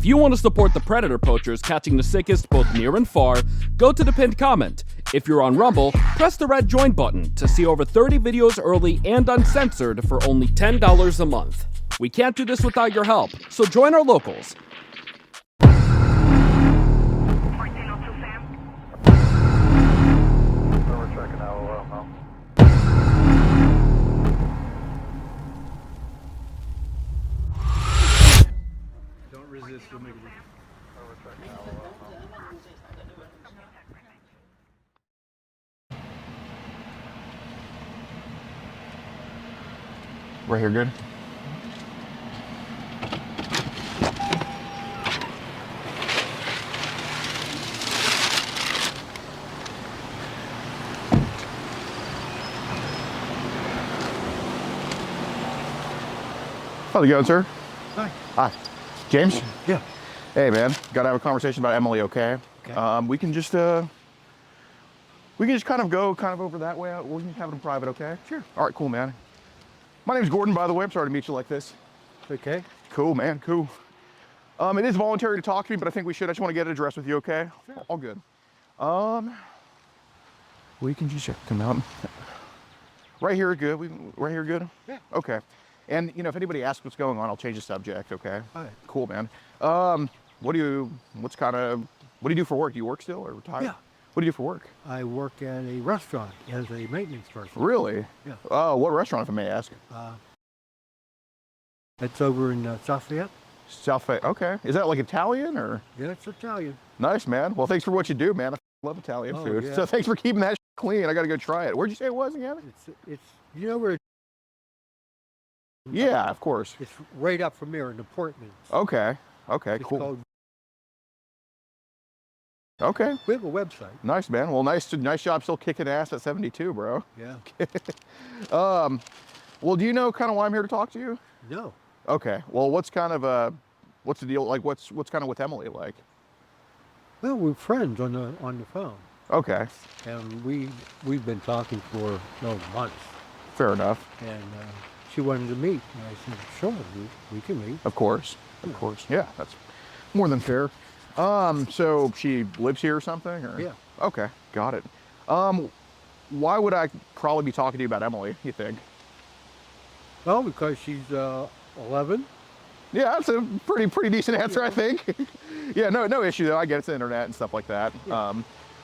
If you want to support the predator poachers catching the sickest both near and far, go to the pinned comment. If you're on Rumble, press the red join button to see over 30 videos early and uncensored for only $10 a month. We can't do this without your help, so join our locals. Don't resist, we'll make it. Right here, good? How's it going, sir? Hi. Hi. James? Yeah. Hey, man. Gotta have a conversation about Emily, okay? Okay. We can just kind of go over that way. We can have it in private, okay? Sure. All right, cool, man. My name's Gordon, by the way. I'm sorry to meet you like this. Okay. Cool, man, cool. It is voluntary to talk to me, but I think we should. I just want to get it addressed with you, okay? Sure. All good. We can just come out. Right here, good. Right here, good? Yeah. Okay. And, you know, if anybody asks what's going on, I'll change the subject, okay? All right. Cool, man. What do you do for work? Do you work still or retired? Yeah. What do you do for work? I work at a restaurant as a maintenance person. Really? Yeah. Oh, what restaurant, if I may ask? It's over in South Fayette. South Fayette. Okay. Is that like Italian or? Yeah, it's Italian. Nice, man. Well, thanks for what you do, man. I love Italian food. Yeah. So thanks for keeping that clean. I got to go try it. Where'd you say it was again? It's you know where? Yeah, of course. It's right up from there in the Portmans. Okay. Okay, It's cool. called, Okay. we have a website. Nice, man. Well, nice job still kicking ass at 72, bro. Yeah. Well, do you know kind of why I'm here to talk to you? No. Okay. Well, what's the deal? Like, what's kind of with Emily like? Well, we're friends on the phone, Okay. and we've been talking for months. Fair enough. And she wanted to meet, and I said, sure, we can meet. Of course. Of course. Yeah, that's more than fair. So she lives here or something? Or? Yeah. Okay, got it. Why would I probably be talking to you about Emily, you think? Well, because she's 11. Yeah, that's a pretty decent answer, I think. Yeah, no issue though. I get it's the internet and stuff like that. Yeah.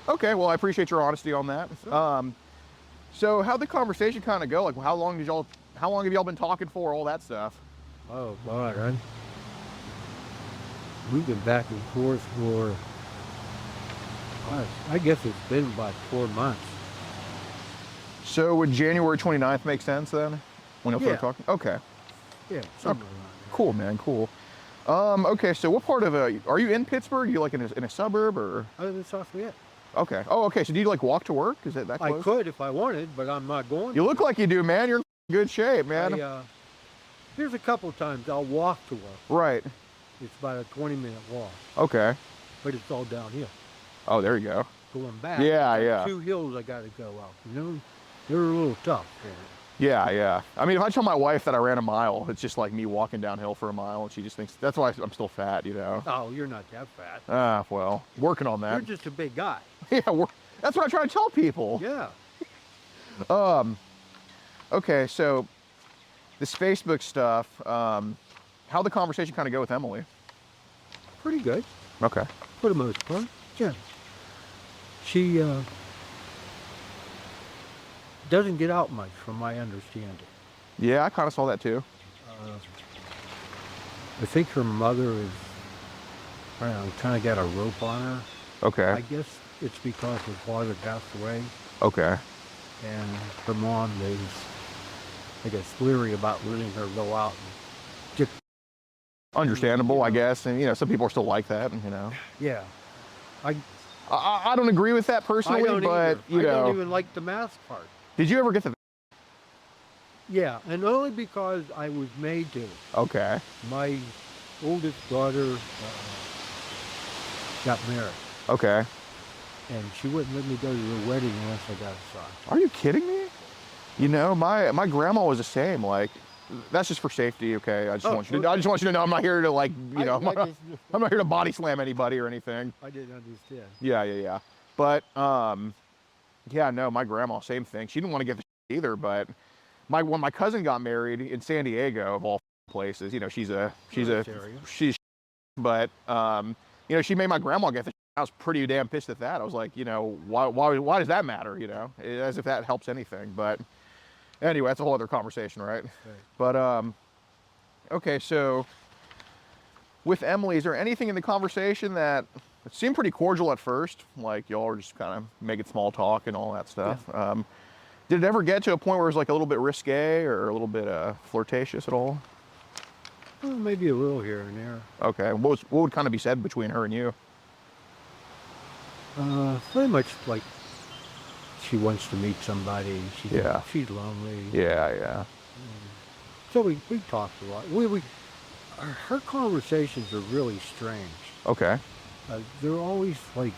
Okay, well, I appreciate your honesty on that. Sure. So how'd the conversation kind of go? Like, how long have y'all been talking for? All that stuff. Oh, God, we've been back and forth for, I guess it's been about 4 months. So would January 29th make sense then? When you'll start Yeah. talking? Okay. Yeah, something around there. Cool, man, cool. Okay, so what part of are you in Pittsburgh? You like in a suburb or? I live in South Fayette. Okay. Oh, okay. So do you like walk to work? Is it that close? I could if I wanted, but I'm not going. You look like you do, man. You're in good shape, man. There's a couple times I'll walk to work. Right. It's about a 20-minute walk, Okay. but it's all downhill. Oh, there you go. Going back, Yeah, there's yeah. 2 hills I got to go up. You know, they're a little tough. Yeah, yeah. I mean, if I tell my wife that I ran a mile, it's just like me walking downhill for a mile, and she just thinks that's why I'm still fat, you know. Oh, you're not that fat. Well, working on that. You're just a big guy. Yeah, that's what I try to tell people. Yeah. Okay, so this Facebook stuff, how'd the conversation kind of go with Emily? Pretty good, Okay. for the most part. Yeah. She doesn't get out much, from my understanding. Yeah, I kind of saw that too. I think her mother is, I don't know, kind of got a rope on her. Okay. I guess it's because her father passed away, Okay. and her mom is, I guess, leery about letting her go out and get. Understandable, I guess. And, you know, some people are still like that, you know. Yeah. I don't agree with that personally, I don't but, either. you I know. don't even like the mask part. Did you ever get the... Yeah, and only because I was made to. Okay. My oldest daughter got married, Okay. and she wouldn't let me go to the wedding unless I got a sign. Are you kidding me? You know, my grandma was the same. Like, That's just for safety, okay? I just want you to know I'm not here to like, you know, I'm not here to body slam anybody or anything. I didn't understand. Yeah. But yeah, no, my grandma, same thing. She didn't want to get the either, but when my cousin got married in San Diego, of all places, you know, she's but you know, she made my grandma get the I was pretty damn pissed at that. I was like, you know, why does that matter, you know? As if that helps anything. But anyway, that's a whole other conversation, right? But okay, so with Emily, is there anything in the conversation that it seemed pretty cordial at first, like y'all were just kind of making small talk and all that stuff? Yeah. Did it ever get to a point where it was like a little bit risque or a little bit flirtatious at all? Well, maybe a little here and there. Okay, what would kind of be said between her and you? Pretty much like she wants to meet somebody. She's lonely. Yeah. So we talked a lot. Her conversations are really strange. Okay. They're always like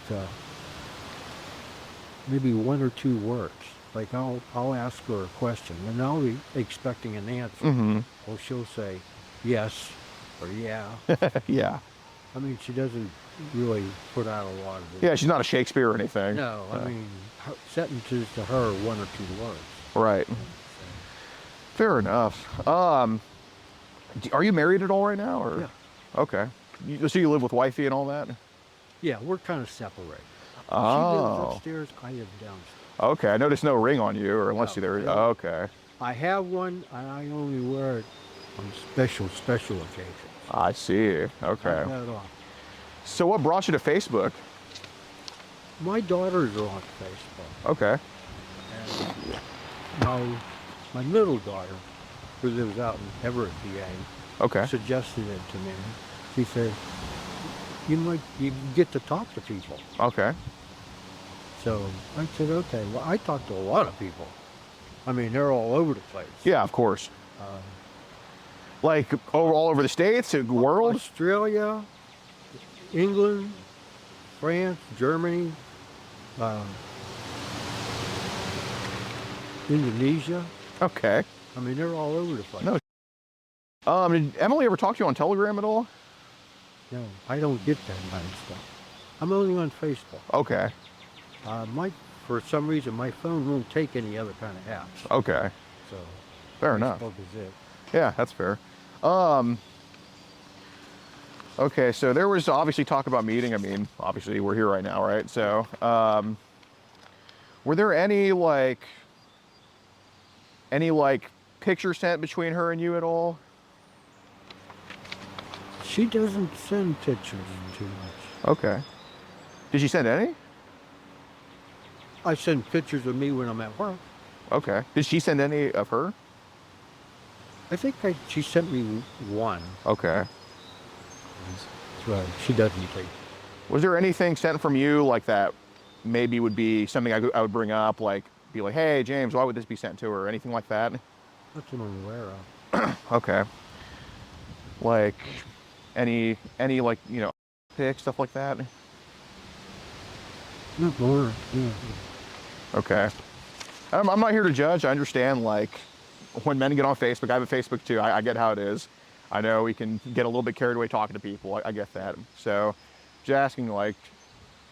maybe one or two words. Like I'll ask her a question and I'll be expecting an answer. Mm-hmm. Or she'll say yes or yeah. Yeah. I mean, she doesn't really put out a lot of it. Yeah, she's not a Shakespeare or anything. No, I mean, sentences to her are one or two words. Right. Fair enough. Are you married at all right now? Or? Yeah. Okay. So you live with wifey and all that? Yeah, we're kind of separated. Oh. She lives upstairs, I live downstairs. Okay, I noticed no ring on you, or unless there is. Oh, okay. I have one, and I only wear it on special occasions. I see. Okay. Not off. So what brought you to Facebook? My daughters are on Facebook. Okay. And my middle daughter, who lives out in Everett, PA, okay, suggested it to me. She said, you get to talk to people. Okay. So I said, okay. Well, I talk to a lot of people. I mean, they're all over the place. Yeah, of course. Like all over the States, the world? Australia, England, France, Germany, Indonesia. Okay. I mean, they're all over the place. No. Did Emily ever talk to you on Telegram at all? No, I don't get that kind of stuff. I'm only on Facebook. Okay. For some reason, my phone won't take any other kind of apps. Okay. So fair enough. Facebook is it. Yeah, that's fair. Okay, so there was obviously talk about meeting. I mean, obviously we're here right now, right? So, were there any pictures sent between her and you at all? She doesn't send pictures too much. Okay. Did she send any? I send pictures of me when I'm at work. Okay. Did she send any of her? I think she sent me one. Okay. Right. She doesn't take. Was there anything sent from you like that maybe would be something I would bring up, like be like, hey, James, why would this be sent to her? Or anything like that? That's what I'm aware of. Okay. Like any like, you know, pics, stuff like that? Not more. Yeah. Okay. I'm not here to judge. I understand, like, when men get on Facebook, I have a Facebook too. I get how it is. I know we can get a little bit carried away talking to people. I get that. So just asking, like,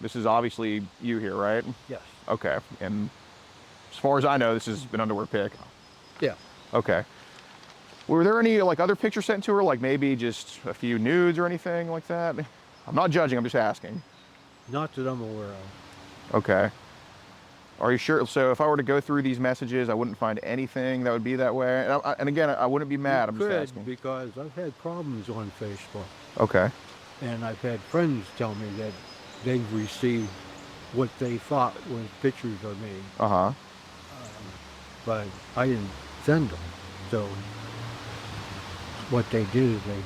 this is obviously you here, right? Yes. Okay. And as far as I know, this is an underwear pic. Yeah. Okay. Were there any, like, other pictures sent to her? Like maybe just a few nudes or anything like that? I'm not judging. I'm just asking. Not that I'm aware of. Okay. Are you sure? So if I were to go through these messages, I wouldn't find anything that would be that way? And again, I wouldn't be mad. I'm just asking. Because I've had problems on Facebook. Okay. And I've had friends tell me that they've received what they thought was pictures of me. Uh-huh. But I didn't send them. So what they did is they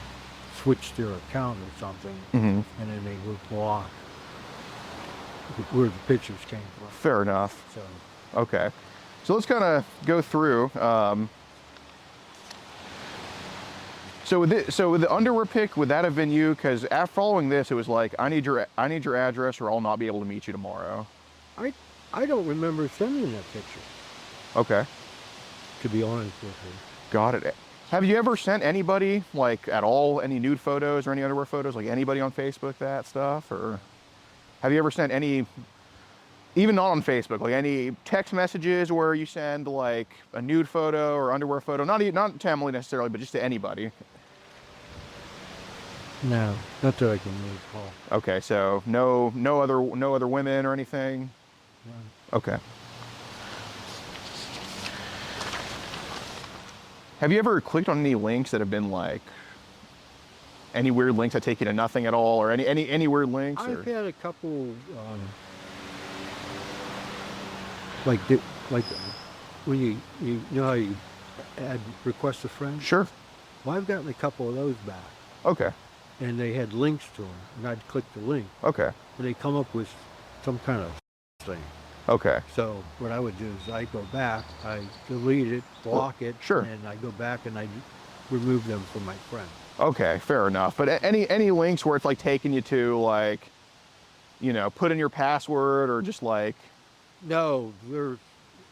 switched their account or something, Mm-hmm. and then they would block where the pictures came from. Fair enough. So Okay. So let's kind of go through. So with the underwear pic, would that have been you? Because after following this, it was like, I need your address, or I'll not be able to meet you tomorrow. I don't remember sending that picture, Okay. to be honest with you. Got it. Have you ever sent anybody, like, at all, any nude photos or any underwear photos, like anybody on Facebook, that stuff? Or have you ever sent any, even not on Facebook, like any text messages where you send like a nude photo or underwear photo, not to Emily necessarily, but just to anybody? No, not that I can recall. Okay, so no other women or anything? No. Okay. Have you ever clicked on any links that have been like any weird links that take you to nothing at all, or any weird links? I've Or? had a couple, like when you know how you add request a friend? Sure. Well, I've gotten a couple of those back, Okay. and they had links to them, and I'd click the link, Okay. and they come up with some kind of thing. Okay. So what I would do is I go back, I delete it, block it, sure. and I go back and I remove them from my friend. Okay, fair enough. But any links where it's like taking you to like, you know, put in your password or just like. No,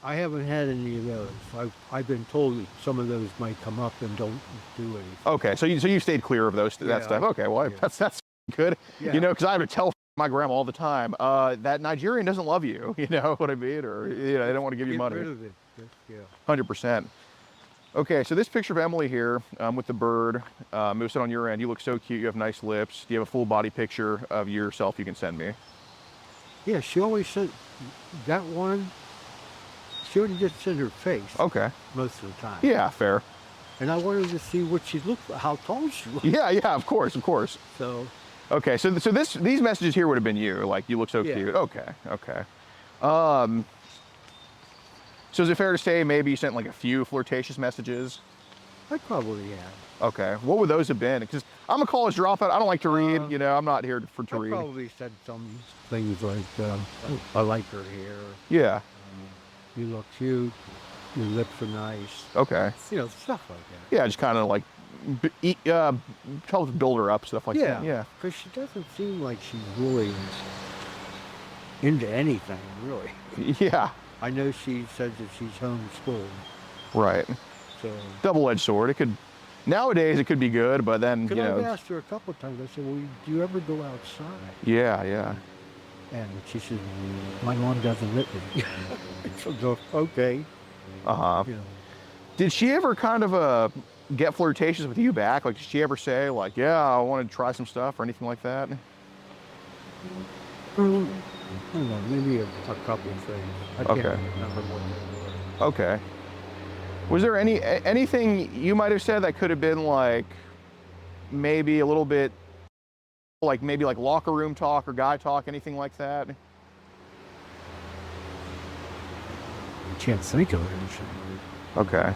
I haven't had any of those. I've been told that some of those might come up and don't do anything. Okay, so you stayed clear of those that stuff. Okay, well yeah. that's good. Yeah. You know, because I have to tell my grandma all the time that Nigerian doesn't love you. You know what I mean? Or you know, they don't want to give you money. Get rid of it. Yeah. 100%. Okay, so this picture of Emily here with the bird, moves it on your end. You look so cute. You have nice lips. Do you have a full body picture of yourself you can send me? Yeah, she always sent that one. She would just send her face. Okay. Most of the time. Yeah, fair. And I wanted to see what she looked like, how tall she was. Yeah, of course. So. Okay, so these messages here would have been you, like you look so Yeah. cute. Okay. So is it fair to say maybe you sent like a few flirtatious messages? I probably have. Okay, what would those have been? Because I'm a college dropout. I don't like to read. You know, I'm not here to I read. probably said some things like, I like her hair. Yeah. You look cute. Your lips are nice. Okay. You know, stuff like that. Yeah, just kind of like help build her up, stuff like that. Yeah. Because she doesn't seem like she's really into anything, really. Yeah. I know she says that she's homeschooled. Right. So. Double-edged sword. It could. Nowadays it could be good, but then Because you know. I've asked her a couple of times. I said, "Well, do you ever go outside?" Yeah. And she said, "My mom doesn't let me." So go, okay. Uh-huh. You know. Did she ever kind of get flirtatious with you back? Like, did she ever say like, "Yeah, I want to try some stuff" or anything like that? I don't know, maybe a couple of things. I can't Okay. remember what they were. Okay. Was there anything you might have said that could have been like maybe a little bit like maybe like locker room talk or guy talk, anything like that? I can't think of anything. Okay.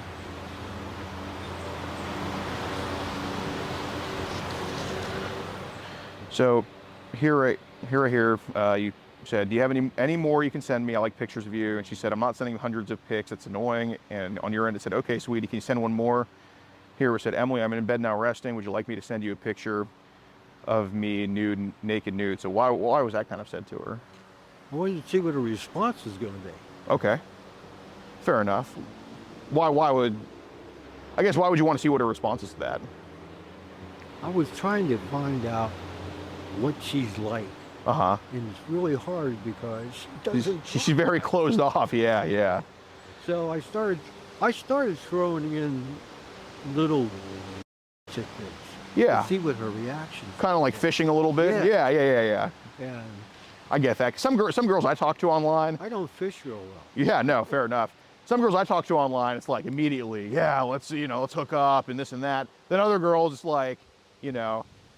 So here you said, do you have any more you can send me? I like pictures of you. And she said, I'm not sending hundreds of pics. It's annoying. And on your end, it said, okay, sweetie, can you send one more? Here we said, Emily, I'm in bed now resting. Would you like me to send you a picture of me naked nude? So why was that kind of said to her? I wanted to see what her response was going to be. Okay. Fair enough. Why would you want to see what her response is to that? I was trying to find out what she's like. Uh-huh. And it's really hard because she doesn't. She's very closed off. Yeah. So I started throwing in little tidbits. Yeah. To see what her reaction. Kind of like fishing a little bit. Yeah. And I get that. Some girls I talk to online. I don't fish real well. Yeah, no, fair enough. Some girls I talk to online, it's like immediately, yeah, let's hook up and this and that. Then other girls, it's like,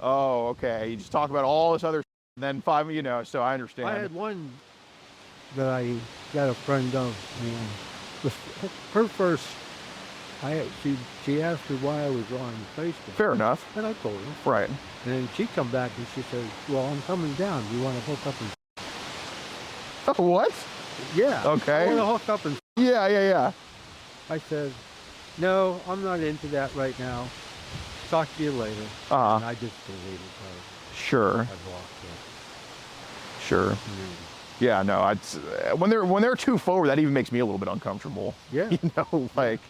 oh, okay, you just talk about all this other. Then so I understand. I had one that I got a friend of, and her first, she asked me why I was on Facebook. Fair enough. And I told her. Right. And then she come back and she said, well, I'm coming down. Do you want to hook up and... What? Yeah. Okay. I want to hook up and... Yeah. I said, no, I'm not into that right now. Talk to you later. Uh-huh. And I just deleted her. Sure. I blocked her. Sure. Yeah, no, when they're too forward, that even makes me a little bit uncomfortable. Yeah. Like,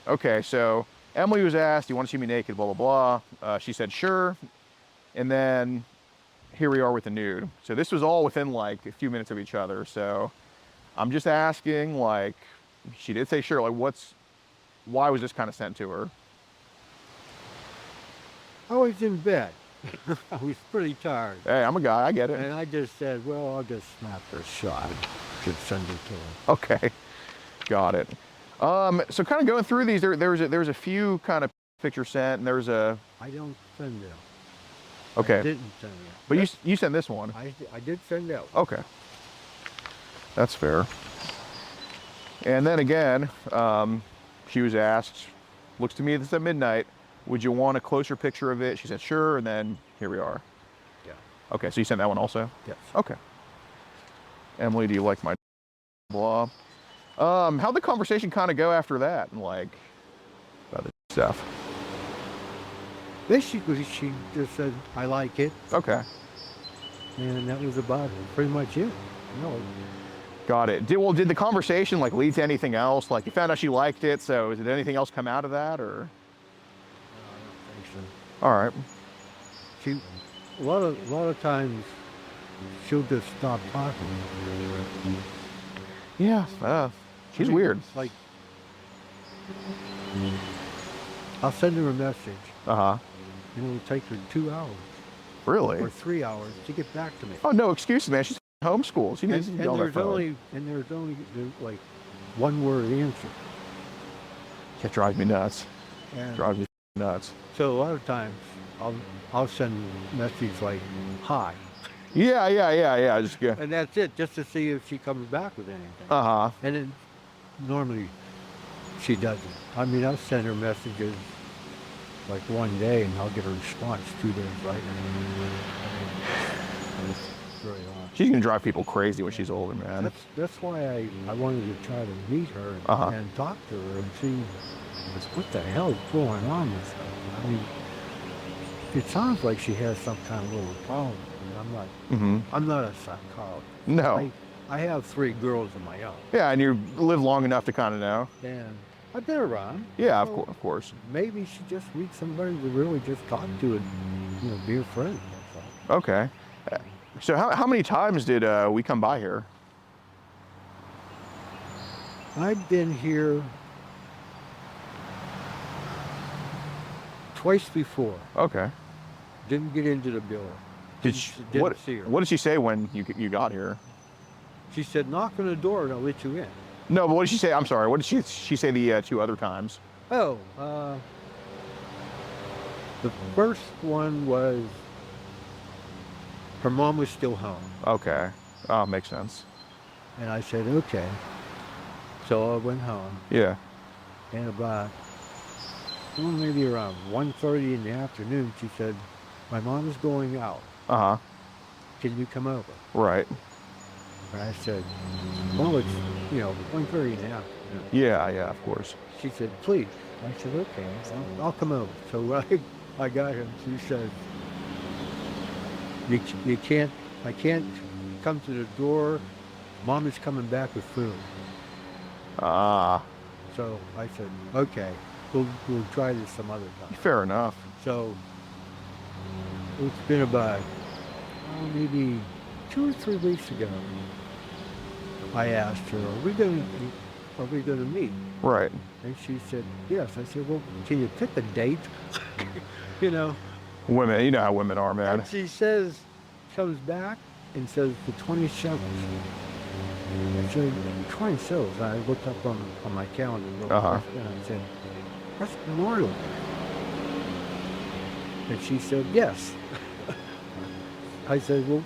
Okay, so Emily was asked, "Do you want to see me naked?" Blah blah blah. She said sure, and then here we are with the nude. So this was all within like a few minutes of each other. So I'm just asking, like, she did say sure. Like, why was this kind of sent to her? I was in bed. I was pretty tired. Hey, I'm a guy. I get it. And I just said, well, I'll just snap her shot. Just send it to her. Okay, got it. So kind of going through these, there's a few kind of pictures sent, and there's a. I don't send them. Okay. I didn't send it. But you sent this one. I did send out. Okay. That's fair. And then again, she was asked, looks to me this is at midnight, would you want a closer picture of it? She said sure, and then here we are. Yeah. Okay, so you sent that one also? Yes. Okay. Emily, do you like my blah? How'd the conversation kind of go after that? And like, about the stuff? Basically, she just said, I like it. Okay. And that was about it. Pretty much it. No. Got it. Did the conversation like lead to anything else? Like you found out she liked it, so did anything else come out of that, or? I don't think so. All right. She, a lot of times, she'll just stop talking. Yeah. She's weird. Like, I'll send her a message. Uh-huh. And it'll take her 2 hours Really? or 3 hours to get back to me. Oh, no excuses, man. She's homeschooled. She needs to And be on that phone. there's only like one word answer. That drives me nuts. And Drives me nuts. so a lot of times I'll send a message like hi. Yeah. Just good. And that's it, just to see if she comes back with anything. Uh-huh. And then normally she doesn't. I mean, I'll send her messages like one day and I'll get a response 2 days later. It's really odd. She's gonna drive people crazy when she's older, man. That's why I wanted to try to meet her and talk to her and see what the hell is going on with her. I mean, it sounds like she has some kind of little problem. I mean, I'm not a psychologist. No. I have 3 girls of my own. Yeah, and you live long enough to kind of know. And I've been around. Yeah, So of course. maybe she just needs somebody to really just talk to and, be a friend. That's all. Okay. So how many times did we come by here? I've been here twice before. Okay. Didn't get into the building. Did Didn't see her. what did she say when you got here? She said, knock on the door and I'll let you in. No, but what did she say? I'm sorry. What did she say the 2 other times? Oh, the first one was her mom was still home. Okay. Oh, makes sense. And I said, okay. So I went home. Yeah. And about, maybe around 1:30 in the afternoon, she said, my mom is going out. Uh-huh. Can you come over? Right. And I said, well, it's, 1:30 in the afternoon. Yeah, of course. She said, please. I said, okay, I'll come over. So I got her. She said, I can't come to the door. Mom is coming back with food. Ah. So I said, okay, we'll try this some other time. Fair enough. So it's been about maybe 2 or 3 weeks ago. I asked her, are we going to meet? Right. And she said, yes. I said, well, can you pick a date? Women, you know how women are, man. And she comes back and says the 27th. I said, 27th. I looked up on my calendar real quick and I said, that's Memorial Day. And she said, yes. I said, well,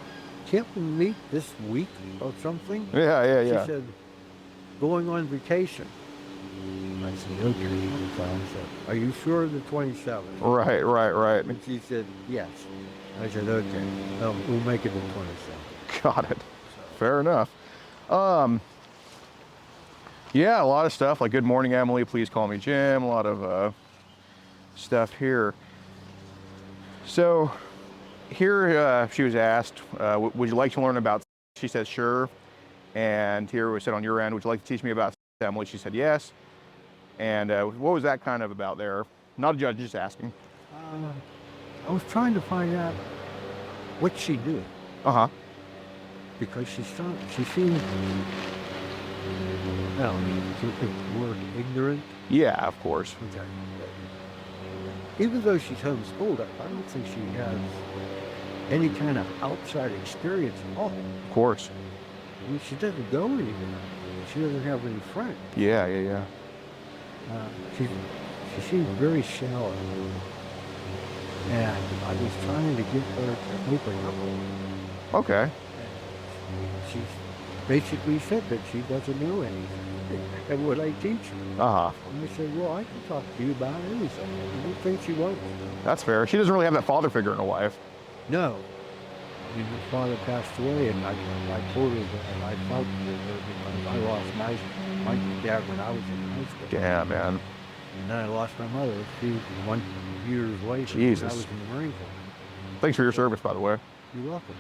can't we meet this week or something? Yeah. She said, going on vacation. I said, okay. So I said, are you sure the 27th? Right. And she said, yes. I said, okay. We'll make it the 27th. Got it. Fair enough. Yeah, a lot of stuff like good morning, Emily, please call me Jim. A lot of stuff here. So here she was asked, would you like to learn about, she said, sure. And here we said on your end, would you like to teach me about Emily? She said, yes. And what was that kind of about there? Not a judge, just asking. I was trying to find out what she did. Uh-huh. Because she seemed, well, the word ignorant. Yeah, of course. Okay. Even though she's homeschooled, I don't think she has any kind of outside experience at all. Of course. I mean, she doesn't go anywhere. She doesn't have any friends. Yeah. She seems very shallow. And I was trying to get her to open up. Okay. And she basically said that she doesn't know anything. And what I teach her. Uh-huh. And I said, well, I can talk to you about anything. I don't think she won't. That's fair. She doesn't really have that father figure in her life. No. I mean, her father passed away, and I told her that I felt for her because I lost my dad when I was in high school. Yeah, man. And then I lost my mother a few years later. Jesus. I was in the Marine Corps. Thanks for your service, by the way. You're welcome.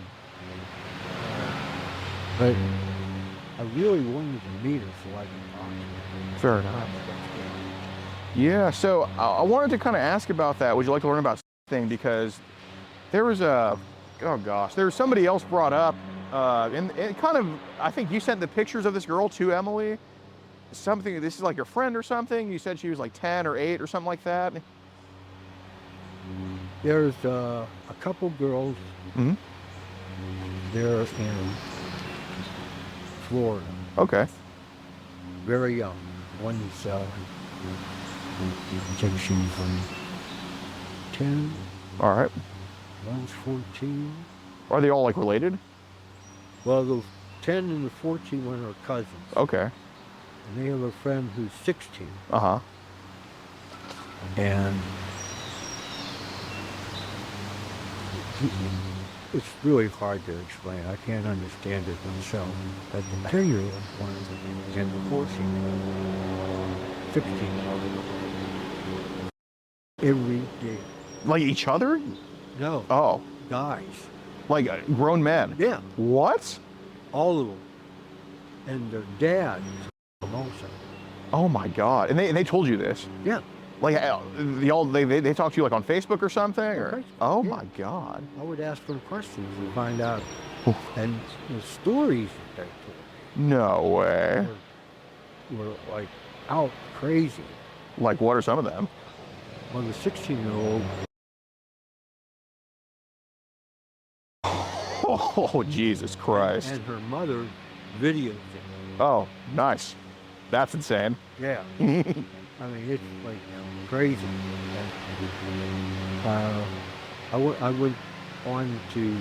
But I really wanted to meet her so I could talk to her. Fair enough. Yeah, so I wanted to kind of ask about that. Would you like to learn about thing? Because there was there was somebody else brought up, and kind of, I think you sent the pictures of this girl to Emily. Something, this is like your friend or something? You said she was like 10 or 8 or something like that? There's a couple girls there in Florida. Okay. Very young. One's, I think she's 10. All right. One's 14. Are they all like related? Well, the 10 and the 14 one are cousins. Okay. And they have a friend who's 16. Uh-huh. And it's really hard to explain. I can't understand it myself. But the 10-year-old one and the 14-year-old, 16 every day. Like each other? No. Oh. Guys. Like grown men? Yeah. What? All of them. And their dad also. Oh my God. And they told you this? Yeah. Like they talked to you like on Facebook or something? Or? Oh yeah. My God. I would ask them questions and find out. And the stories that they told No way. were like out crazy. Like what are some of them? Well, the 16-year-old. Oh, Jesus Christ. And her mother videos it. Oh, nice. That's insane. Yeah. I mean, it's like crazy. I went on to,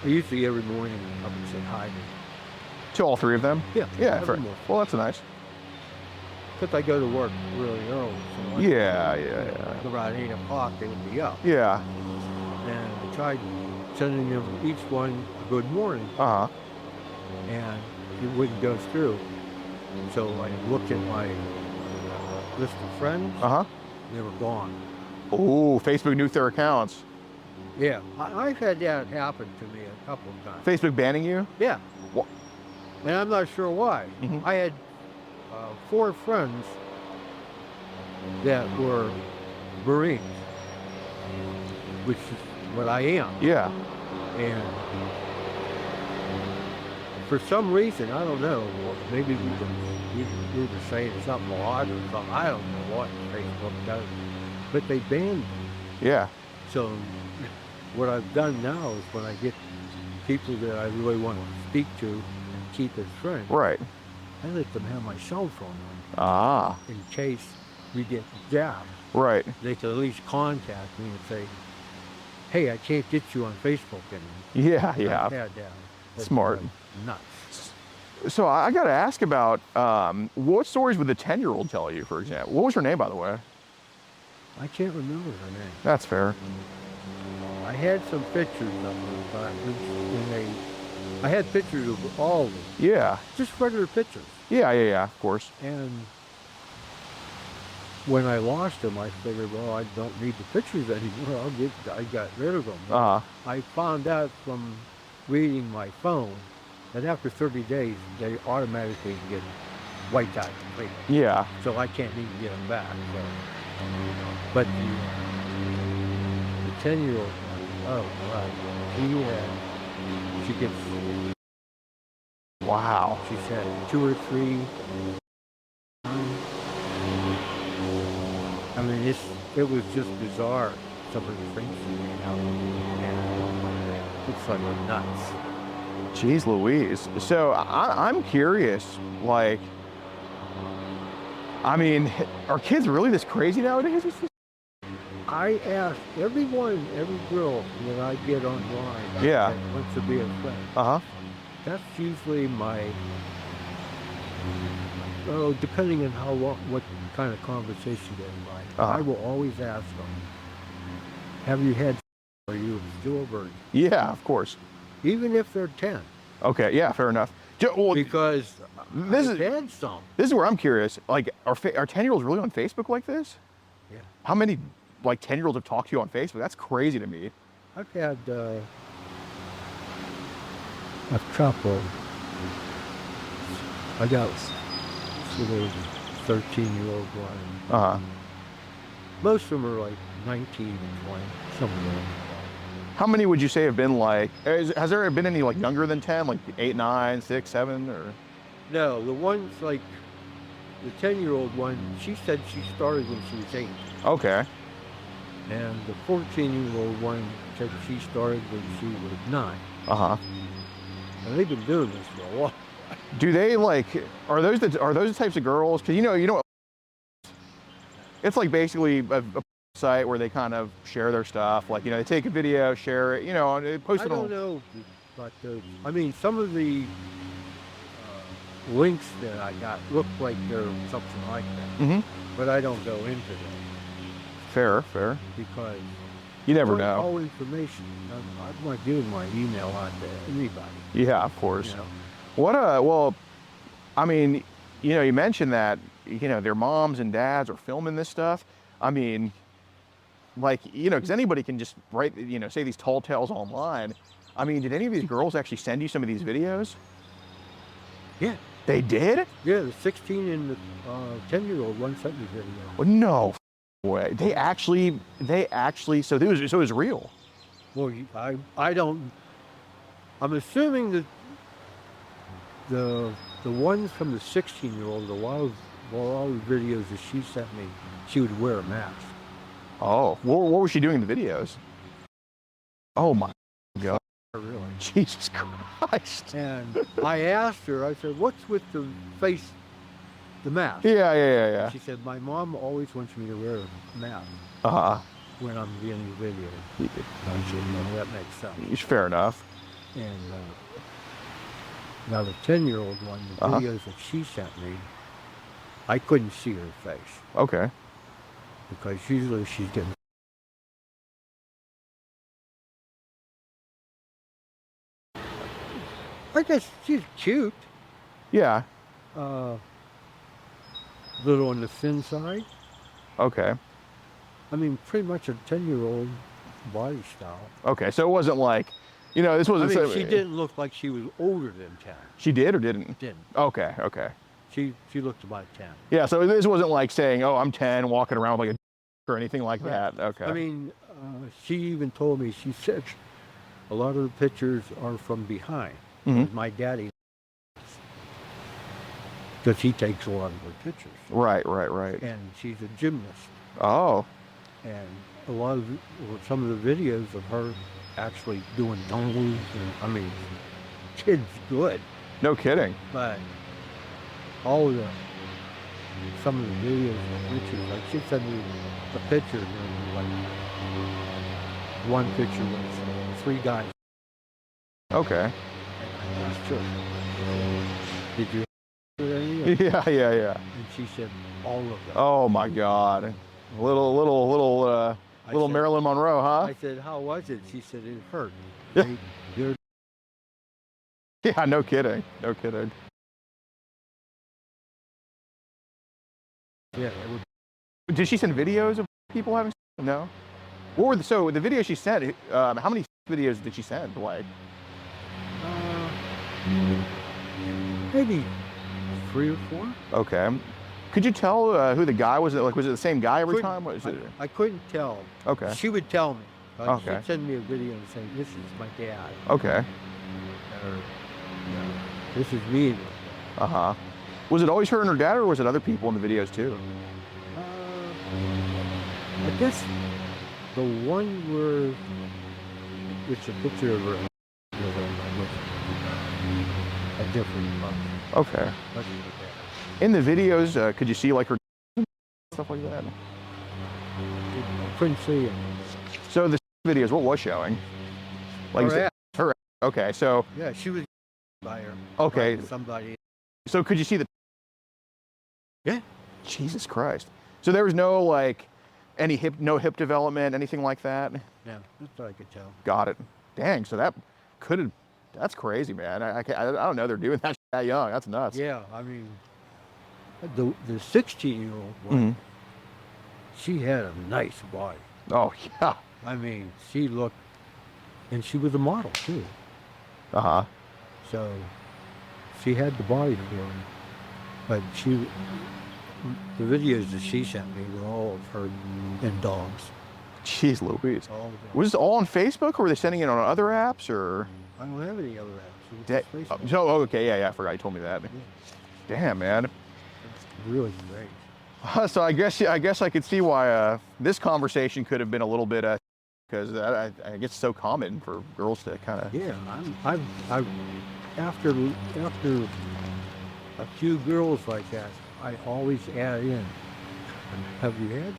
I usually every morning I would say hi To all three of them? Yeah. Yeah, well, that's nice. Because I go to work really early. So Yeah. Like around 8 o'clock they would be up. Yeah. And I tried sending them each one a good morning. Uh-huh. And it wouldn't go through. So I looked at my list of friends. Uh-huh. They were gone. Oh, Facebook nuked their accounts. Yeah, I've had that happen to me a couple of times. Facebook banning you? Yeah. What? And I'm not sure why. Mhm. I had 4 friends that were Marines, which is what I am. Yeah. And for some reason, I don't know, maybe we were saying something odd or something. I don't know what Facebook does, but they banned me. Yeah. So what I've done now is when I get people that I really want to speak to and keep as friends, Right. I let them have my cell phone number Ah. in case we get jabbed. Right. They can at least contact me and say, hey, I can't get you on Facebook anymore. Yeah, I've yeah. had that. That's Smart. Nuts. So I got to ask about what stories would the 10-year-old tell you, for example? What was her name, by the way? I can't remember her name. That's fair. I had some pictures of her, but I had pictures of all of them. Yeah. Just regular pictures. Yeah, of course. And when I lost them, I figured, well, I don't need the pictures anymore. I got rid of them. Uh-huh. I found out from reading my phone that after 30 days, they automatically get wiped out completely. Yeah. So I can't even get them back. So. But the 10-year-old, oh God, she gets. Wow. She's had 2 or 3. I mean, it was just bizarre. Some of the things she made out, and it's like nuts. Jeez Louise. So I'm curious, like, I mean, are kids really this crazy nowadays? I ask every girl that I get online that wants to be a friend. That's usually my, depending on what kind of conversation they're invited. I will always ask them, have you had, are you still a virgin? Yeah, of course. Even if they're 10. Okay, yeah, fair enough. Well, because I've had some. This is where I'm curious. Like, are 10-year-olds really on Facebook like this? Yeah. How many, like, 10-year-olds have talked to you on Facebook? That's crazy to me. I've had a couple. I got a 13-year-old one. Most of them are like 19 and 20, some of them. How many would you say have been like, has there been any like younger than 10, like 8, 9, 6, 7, or? No, the ones like, the 10-year-old one, she said she started when she was 8. Okay. And the 14-year-old one said she started when she was 9. And they've been doing this for a while. Do they like, are those the types of girls? Cause you know, it's like basically a site where they kind of share their stuff. Like, you know, they take a video, share it, you know, and post it on. I don't know about those. I mean, some of the links that I got look like they're something like that. But I don't go into them. Fair. Because you never know. All information. I'm not giving my email out to anybody. Yeah, of course. You know? Well, I mean, you know, you mentioned that, you know, their moms and dads are filming this stuff. I mean, like, you know, because anybody can just write, you know, say these tall tales online. I mean, did any of these girls actually send you some of these videos? Yeah. They did? Yeah, the 16 and the 10-year-old one sent me video. Well, no way. They actually, so it was real. Well, I don't, I'm assuming that the ones from the 16-year-old, a lot of the videos that she sent me, she would wear a mask. Oh, what was she doing in the videos? Oh my God. Really? Jesus Christ. And I asked her, I said, what's with the face, the mask? Yeah. She said, my mom always wants me to wear a mask when I'm being video. I said, no, that makes sense. Fair enough. And now the 10-year-old one, the videos that she sent me, I couldn't see her face. Okay. Because usually she's getting. I guess she's cute. Yeah. Little on the thin side. Okay. I mean, pretty much a 10-year-old body style. Okay, so it wasn't like, you know, this wasn't. I mean, she didn't look like she was older than 10. She did or didn't? Didn't. Okay. She looked about 10. Yeah, so this wasn't like saying, oh, I'm 10, walking around with like a or anything like that. Okay. I mean, she even told me, she said a lot of the pictures are from behind. My daddy, because he takes a lot of her pictures. Right. And she's a gymnast. Oh. And some of the videos of her actually doing dongles, and I mean, kid's good. No kidding. But some of the videos and pictures, like she sent me a picture, and like one picture was 3 guys. Okay. And I asked her, did you have any? Yeah. And she said, all of them. Oh my God. Little said, Marilyn Monroe, huh? I said, how was it? She said, it hurt. Yeah, no kidding. Yeah. Did she send videos of people having? No. So the video she sent, how many videos did she send? Like? Maybe 3 or 4. Okay. Could you tell who the guy was? Like, was it the same guy every time? What is it? I couldn't tell. Okay. She would tell me. Okay. She'd send me a video and say, "This is my dad." Okay. Or, "This is me." Was it always her and her dad, or was it other people in the videos too? I guess the one where it's a picture of her with a different mother. Okay. In the videos, could you see like her stuff like that? I couldn't see it. So the videos, what was showing? Like her ass. Her. Okay, so. Yeah, she was by her. Okay. By somebody. So could you see the? Yeah. Jesus Christ. So there was no like, any hip development, anything like that? Yeah, that's what I could tell. Got it. Dang. So that could have. That's crazy, man. I don't know. They're doing that young. That's nuts. Yeah, I mean, the 16-year-old one, she had a nice body. Oh yeah. I mean, she looked, and she was a model too. So she had the body for him, but the videos that she sent me were all of her and dogs. Jeez Louise. All of them. Was this all on Facebook, or were they sending it on other apps, or? I don't have any other apps. Oh, okay, yeah, I forgot you told me that. Yeah. Damn, man. It's really great. So I guess I could see why this conversation could have been a little bit, because I guess it's so common for girls to kind of. Yeah, after a few girls like that, I always add in, "Have you had?"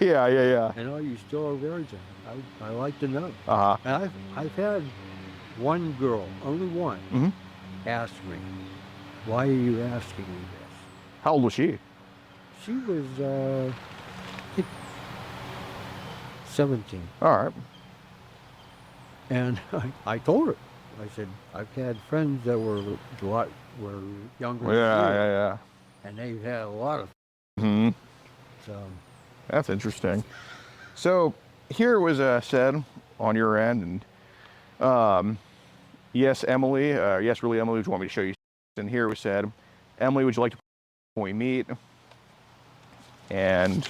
Yeah. And are you still a virgin? I like to know. Uh-huh. And I've had one girl, only one, ask me, "Why are you asking me this?" How old was she? She was 17. All right. And I told her, I said, "I've had friends that were younger than you, Yeah. and they've had a lot of." So That's interesting. So here was said on your end, and yes, Emily, yes, really, Emily, would you want me to show you? And here it was said, "Emily, would you like to when we meet?" And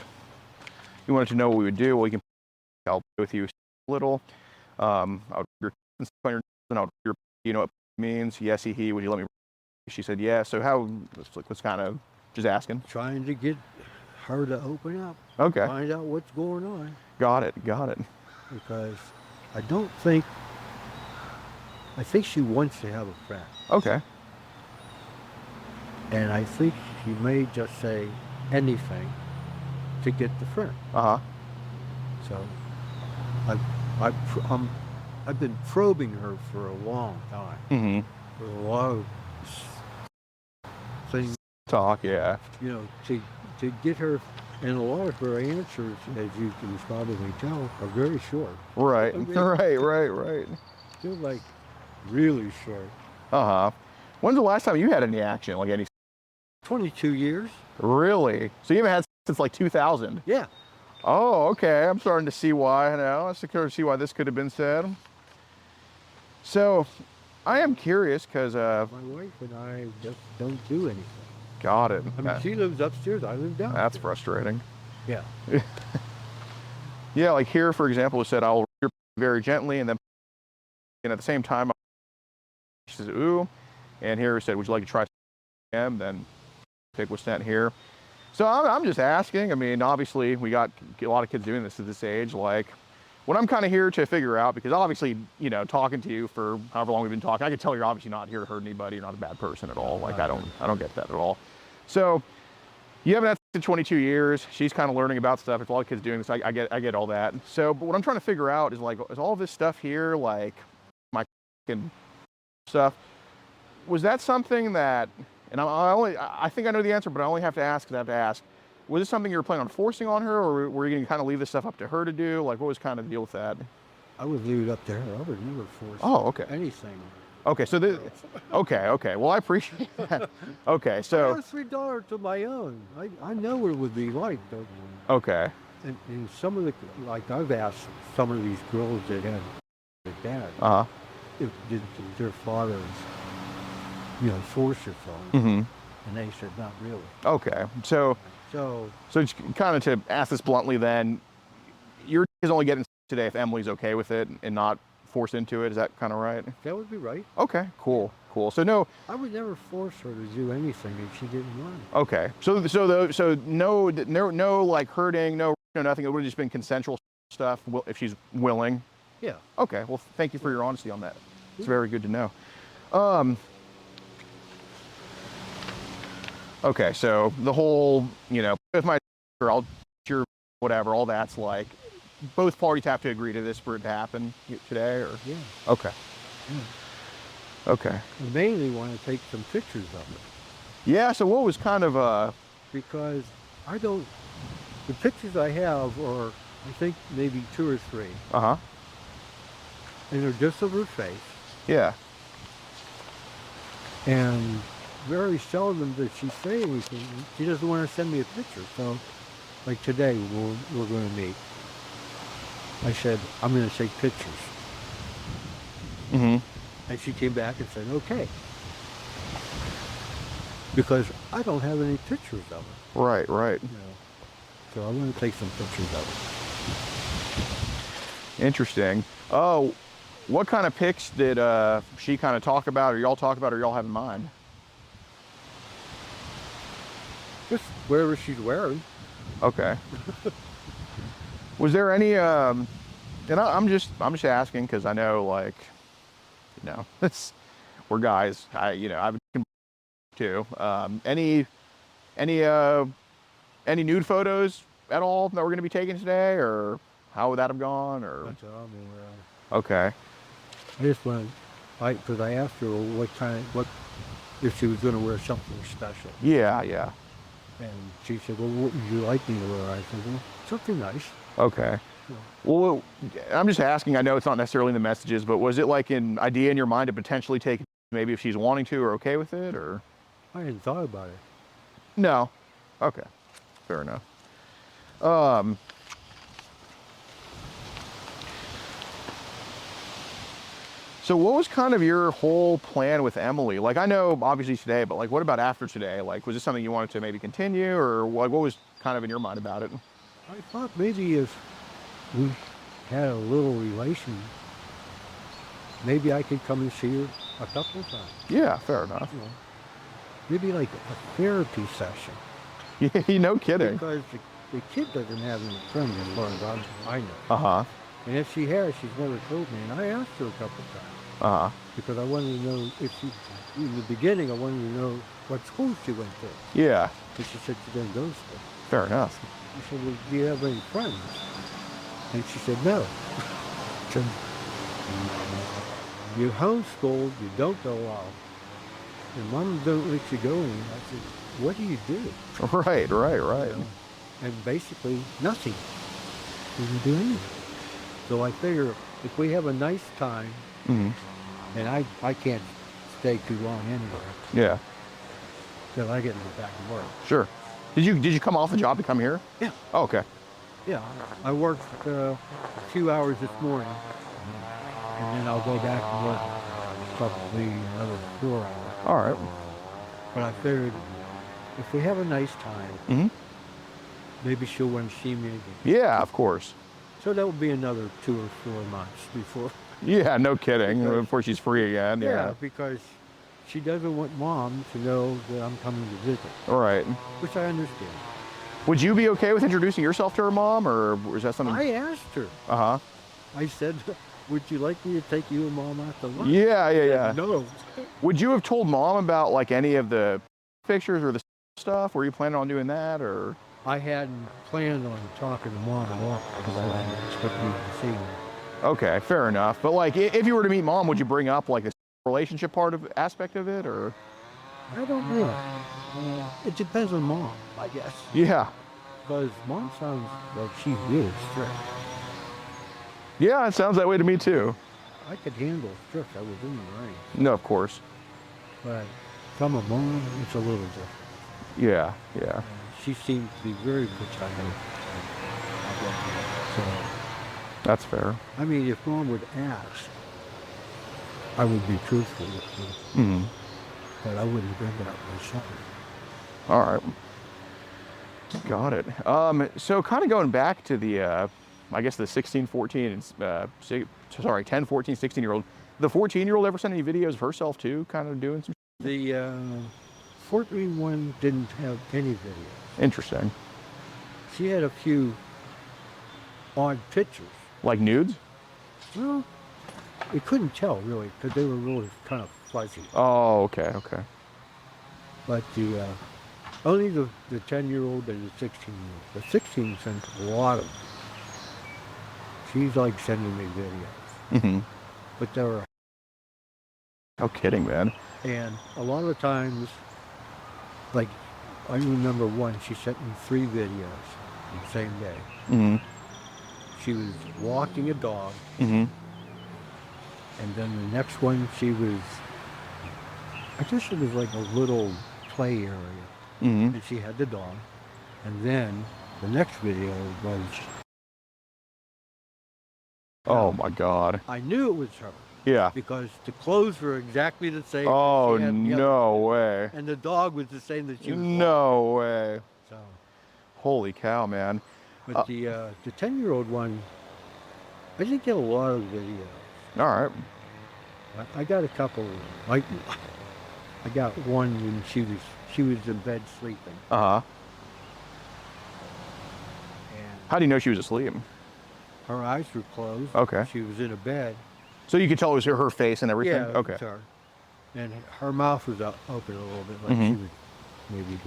you wanted to know what we would do. Well, we can help with you a little. I would your and I would your, you know what it means? Yes, he. Would you let me? She said yes. So how? Let's kind of just asking. trying to get her to open up. Okay. Find out what's going on. Got it. Because I think she wants to have a friend. Okay. And I think she may just say anything to get the friend. So I've been probing her for a long time. For a lot of things. Talk, yeah. You know, to get her, and a lot of her answers, as you can probably tell, are very short. Right. I mean, Right. They're like really short. When's the last time you had any action, like any? 22 years. Really? So you haven't had since like 2000? Yeah. Oh, okay. I'm starting to see why now. I'm starting to see why this could have been said. So, I am curious because My wife and I just don't do anything. got it. I mean, she lives upstairs. I live downstairs. That's frustrating. Yeah. Yeah, like here, for example, it said, "I will read your very gently," and then at the same time, she says, "Ooh," and here it said, "Would you like to try some?" Then pick was sent here. So I'm just asking. I mean, obviously, we got a lot of kids doing this at this age. Like, what I'm kind of here to figure out, because obviously, you know, talking to you for however long we've been talking, I can tell you're obviously not here to hurt anybody. You're not a bad person at all. Like, I don't get that at all. So you haven't had in 22 years. She's kind of learning about stuff. There's a lot of kids doing this. I get all that. So, but what I'm trying to figure out is like, is all this stuff here, like my stuff, was that something that, and I think I know the answer, but I only have to ask because I have to ask. Was this something you were planning on forcing on her, or were you going to kind of leave this stuff up to her to do? Like, what was kind of the deal with that? I would leave it up to her. I would never force anything. Okay, so okay. Well, I appreciate that. Okay, so. I have 3 daughters of my own. I know what it would be like. Though. Okay. And some of the, like I've asked some of these girls that had their dad, if their fathers, you know, force it from them. And they said, not really. Okay. So kind of to ask this bluntly then, your is only getting today if Emily's okay with it and not forced into it. Is that kind of right? That would be right. Okay, cool. So no. I would never force her to do anything if she didn't want. Okay. So no like hurting, no nothing. It would have just been consensual stuff if she's willing. Yeah. Okay. Well, thank you for your honesty on that. It's very good to know. Okay, so the whole, with my I'll your whatever, all that's like, both parties have to agree to this for it to happen today, or? Yeah. Okay. Yeah. Okay. I mainly want to take some pictures of it. Yeah, so what was kind of because the pictures I have are, I think, maybe 2 or 3. Uh-huh. And they're just of her face. Yeah. And very seldom does she say anything. She doesn't want to send me a picture. So, like today, we're going to meet. I said, I'm going to take pictures. Mm-hmm. And she came back and said, okay. Because I don't have any pictures of it. Right. So I'm going to take some pictures of it. Interesting. Oh, what kind of pics did she kind of talk about, or y'all talk about, or y'all have in mind? Just whatever she's wearing. Okay. Was there any, and I'm just asking because I know, like, we're guys. I've too. Any nude photos at all that we're going to be taking today, or how would that have gone, or? That's all I'm aware of. Okay. I just wanted, because I asked her if she was going to wear something special. Yeah. And she said, well, what would you like me to wear? I said, well, something nice. Okay. Yeah. Well, I'm just asking, I know it's not necessarily in the messages, but was it like an idea in your mind to potentially take, maybe if she's wanting to or okay with it, or? I hadn't thought about it. No. Okay. Fair enough. So what was kind of your whole plan with Emily? Like, I know obviously today, but like, what about after today? Like, was this something you wanted to maybe continue, or what was kind of in your mind about it? I thought maybe if we had a little relation, maybe I could come and see her a couple of times. Yeah, fair enough. Maybe like a therapy session. Yeah, no kidding. Because the kid doesn't have any friends as far as I know. Uh-huh. And if she has, she's never told me. And I asked her a couple of times. Uh-huh. Because I wanted to know in the beginning, I wanted to know what school she went to. Yeah. And she said she didn't go to school. Fair enough. I said, well, do you have any friends? And she said, no. She said, you homeschooled, you don't go out. And mom don't let you go in. I said, what do you do? Right. And basically, nothing. We didn't do anything. So I figure if we have a nice time, mm-hmm. and I can't stay too long anywhere. Yeah. Till I get back to work. Sure. Did you come off the job to come here? Yeah. Oh, okay. Yeah. I worked a few hours this morning, and then I'll go back to work probably another 4 hours. All right. But I figured if we have a nice time, mm-hmm. maybe she'll want to see me again. Yeah, of course. So that would be another 2 or 4 months before. Yeah, no kidding. Before she's free again. Yeah, because she doesn't want mom to know that I'm coming to visit. All right. Which I understand. Would you be okay with introducing yourself to her mom, or is that something? I asked her. Uh-huh. I said, would you like me to take you and mom out to lunch? Yeah. No. Would you have told mom about like any of the pictures or the stuff? Were you planning on doing that, or? I hadn't planned on talking to mom at all because I didn't expect you to see her. Okay, fair enough. But like, if you were to meet mom, would you bring up like the relationship aspect of it, or? I don't know. It depends on mom, I guess. Yeah. Because mom sounds like she's really strict. Yeah, it sounds that way to me too. I could handle strict. I was in the range. No, of course. But from a mom, it's a little different. Yeah. She seems to be very protective. So, that's fair. I mean, if mom would ask, I would be truthful with her. Mm-hmm. But I wouldn't bring it up myself. All right. Got it. So kind of going back to the, I guess the 16, 14, and 10, 14, 16-year-old. The 14-year-old ever sent any videos of herself too, kind of doing some? The 14 one didn't have any videos. Interesting. She had a few odd pictures. Like nudes? Well, you couldn't tell really because they were really kind of fuzzy. Oh, okay, okay. But the only the 10-year-old and the 16-year-old. The 16 sent a lot of them. She's like sending me videos. Mm-hmm. But there were. No kidding, man. And a lot of times, like, I remember one, she sent me 3 videos the same day. Mm-hmm. She was walking a dog. Mm-hmm. And then the next one, she was, I guess it was like a little play area. Mm-hmm. And she had the dog. And then the next video was. Oh my God. I knew it was her. Yeah. Because the clothes were exactly the same. Oh, no way. And the dog was the same that she was No way. So. Holy cow, man. But the 10-year-old one, I didn't get a lot of videos. All right. I got a couple. I got one when she was in bed sleeping. Uh-huh. And How do you know she was asleep? her eyes were closed. Okay. She was in a bed. So you could tell it was her face and everything? Yeah, Okay. it was her. And her mouth was open a little bit, like Mm-hmm. she was maybe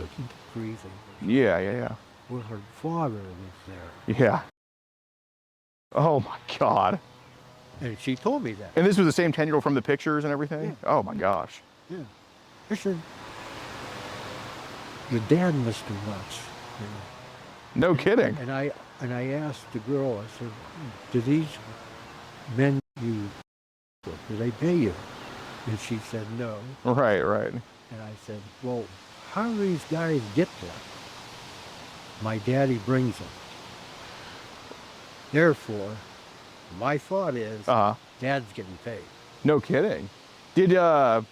breathing. Yeah, yeah, yeah. Well, her father was there. Yeah. Oh my God. And she told me that. And this was the same 10-year-old from the pictures and everything? Yeah. Oh my gosh. Yeah. I said, the dad must be nuts. You know. No kidding. And I asked the girl, I said, do these men you, do they pay you? And she said no. Right, right. And I said, well, how do these guys get there? My daddy brings them. Therefore, my thought is, Dad's getting paid. No kidding. Did you,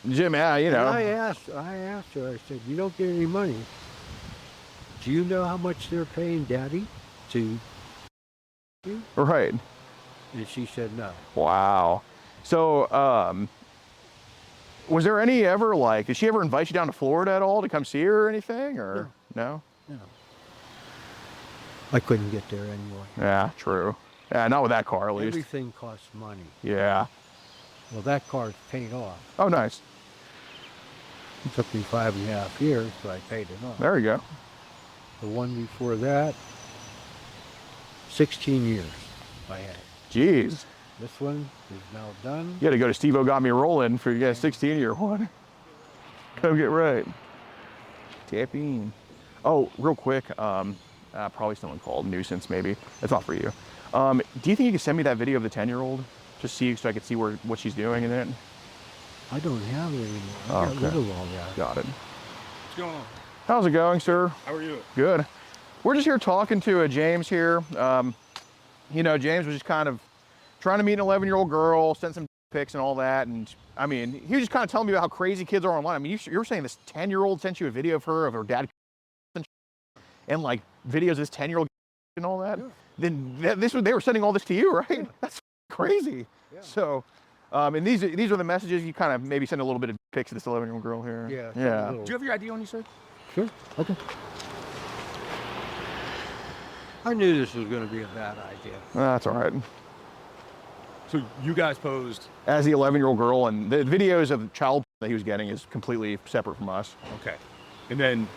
Jim, you know. And I asked her, I said, you don't get any money. Do you know how much they're paying Daddy to you? Right. And she said no. Wow. So, was there any ever like, did she ever invite you down to Florida at all to come see her or anything, or no? No. I couldn't get there anyway. Yeah, true. Yeah, not with that car at least. Everything costs money. Yeah. Well, that car's paid off. Oh, nice. It took me 5.5 years, but I paid it off. There you go. The one before that, 16 years I had. Jeez. This one is now done. You had to go to Steve-O Got Me Rolling for your 16-year one. Come get right. Tapping. Oh, real quick, probably someone called, nuisance maybe. That's not for you. Do you think you could send me that video of the 10-year-old? Just see, so I could see what she's doing in it? I don't have it anymore. I got rid of all that. Got it. What's going on? How's it going, sir? How are you? Good. We're just here talking to James here. You know, James was just kind of trying to meet an 11-year-old girl, send some pics and all that. And I mean, he was just kind of telling me about how crazy kids are online. I mean, you were saying this 10-year-old sent you a video of her dad and like videos of this 10-year-old and all that. Yeah. Then they were sending all this to you, right? Yeah. That's crazy. Yeah. So, and these are the messages you kind of maybe send a little bit of pics to this 11-year-old girl here. Yeah. Yeah. Do you have your ID on you, sir? Sure. Okay. I knew this was going to be a bad idea. That's all right. So you guys posed as the 11-year-old girl, and the videos of the child that he was getting is completely separate from us. Okay. And then,